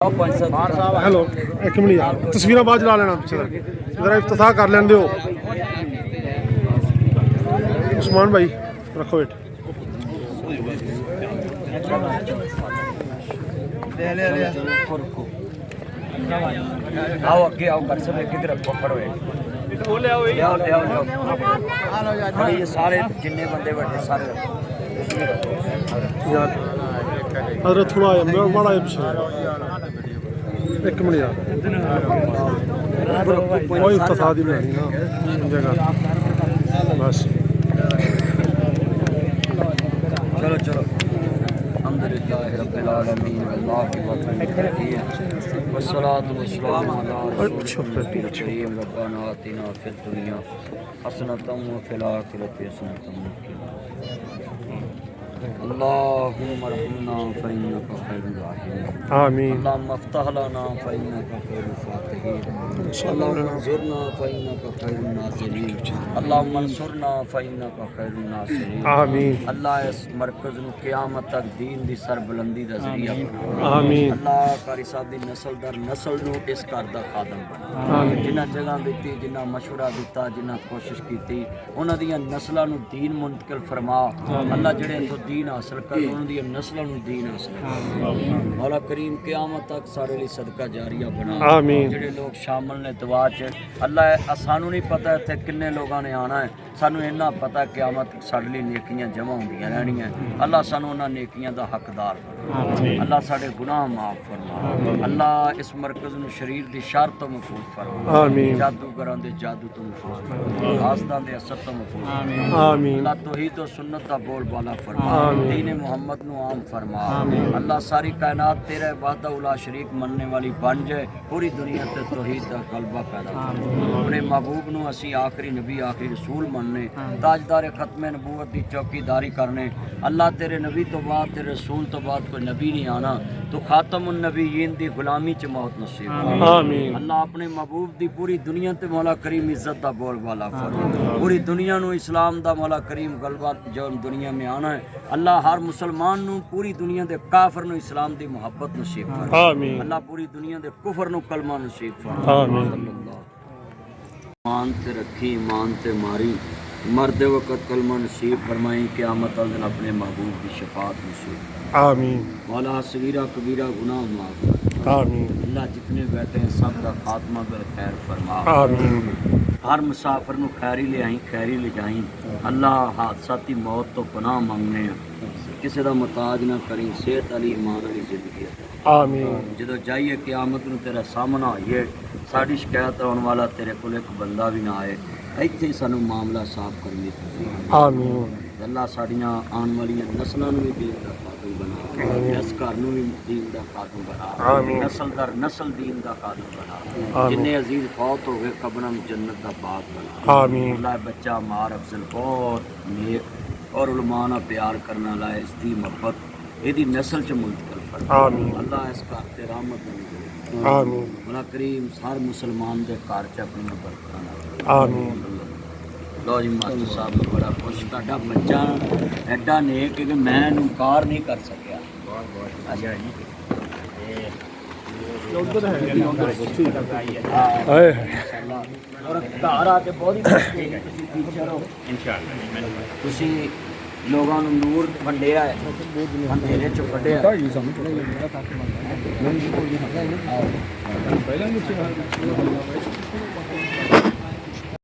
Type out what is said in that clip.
hello एक minute यार तस्वीर बाद ला लेना पीछे जरा इफ्तिताह कर लेने दो उस्मान भाई रखो वेट आओ अगे आओ कर सब किधर पकड़ो ये सारे जिन्ने बंदे बड़े सारे यार अरे थोड़ा बड़ा पीछे एक मिनट यार कोई इफ्तिताह दी बनानी ना जगह बस चलो चलो अल्हम्दुलिल्लाह रब्बिल आलमीन अल्लाह की वस्सलातु वस्सलामु अला रसूलिल करीम रब्बना आतिना फिद दुनिया हसनतम व फिल आखिरति हसनतम अल्लाहुम्मा रहमना फइन्नका खैरुर राहिमीन आमीन अल्लाहुम्मा अफ्तह लना फइन्नका खैरुल फातिहीन अल्लाहुम्मा ज़ुरना फइन्नका खैरुन नाज़िरीन अल्लाहुम्मा अंसुरना फइन्नका खैरुन नासिरीन आमीन अल्लाह इस मरकज़ नूं क़यामत तक दीन दी सरबुलंदी दा ज़रिया बना आमीन अल्लाह कारी साहब दी नस्ल दर नस्ल नूं इस घर दा खादम बना जिन्हां जगह दित्ती जिन्हां मशवरा दिता जिन्हां कोशिश कीती उन्हां दियां नस्लां नूं दीन मुंतकिल फरमा अल्लाह जेड़े इत्थों दीन हासिल कर उन्हां दियां नस्लां नूं दीन हासिल कर मौला करीम क़यामत तक सारे लिए सदका जारिया बना आमीन जेड़े लोग शामिल ने दुआ च अल्लाह सानू नहीं पता इत्थे किन्ने लोगों ने आना है सानू इन्ना पता क़यामत साडे लिए नेकियां जमा होंदियां रहनियां अल्लाह सानू उन्हां नेकियां दा हकदार बना अल्लाह साडे गुनाह माफ़ फरमा अल्लाह इस मरकज़ नूं शरीर दी शर तो महफूज फरमा आमीन जादूगरां दे जादू तो महफूज फरमा हासदां दे असर तो महफूज फरमा आमीन अल्लाह तौहीद व सुन्नत दा बोल बाला फरमा दीन मोहम्मद नूं आम फरमा अल्लाह सारी कायनात तेरे वाहदा उला शरीक मनने वाली बन जाए पूरी दुनिया ते तौहीद दा गलबा पैदा कर अपने महबूब नूं असीं आखिरी नबी आखिरी रसूल मनने ताजदार खत्म नबूवत दी चौकीदारी करने अल्लाह तेरे नबी तो बाद तेरे रसूल तो बाद कोई नबी नहीं आना तो खातमुन नबीयीन दी गुलामी च मौत नसीब आमीन अल्लाह अपने महबूब दी पूरी दुनिया ते मौला करीम इज्जत दा बोल बाला फरमा पूरी दुनिया नूं इस्लाम दा मौला करीम गलबा जो दुनिया में आना है अल्लाह हर मुसलमान नूं पूरी दुनिया दे काफिर नूं इस्लाम दी मोहब्बत नसीब फरमा आमीन अल्लाह पूरी दुनिया दे कुफर नूं कलमा नसीब फरमा आमीन ईमान ते रखी ईमान ते मारी मरदे वक़्त कलमा नसीब फरमाई क़यामत वाले दिन अपने महबूब की शफाअत नसीब आमीन मौला सगीरा कबीरा गुनाह माफ़ आमीन अल्लाह जितने बैठे हैं सब का खात्मा बिल खैर फरमा आमीन हर मुसाफिर नूं खैरी ले आई खैरी ले जाई अल्लाह हादसाती मौत तो पनाह मंगने किसी का मुताज ना करी सेहत वाली ईमान वाली जिंदगी आमीन जो जाइए क़यामत नूं तेरा सामना होइए साड़ी शिकायत आने वाला तेरे को एक बंदा भी ना आए इत्थे सानू मामला साफ करने आमीन अल्लाह साड़ियाँ आने वाली नस्लों भी दीन का खातम बना इस घर नूं भी दीन का खातम बना नस्ल दर नस्ल दीन का खातम बना जिन्ने अजीज फौत हो गए कब्रां में जन्नत का बाग बना आमीन अल्लाह बच्चा मार अफजल बहुत नेक और उलमा नाल प्यार करने वाला इसकी मोहब्बत यदि नस्ल च मुंतकिल फरमा आमीन अल्लाह इस घर ते रहमत आमीन मौला करीम हर मुसलमान के घर च अपनी बरकत आमीन लो जी मास्टर साहब मैं बड़ा खुश तुहाडा बच्चा एडा नेक कि मैं इनकार नहीं कर सकिया और घर आके बहुत ही टीचर हो तुसी लोगों को नूर वंडिया है अंधेरे च कढ़िया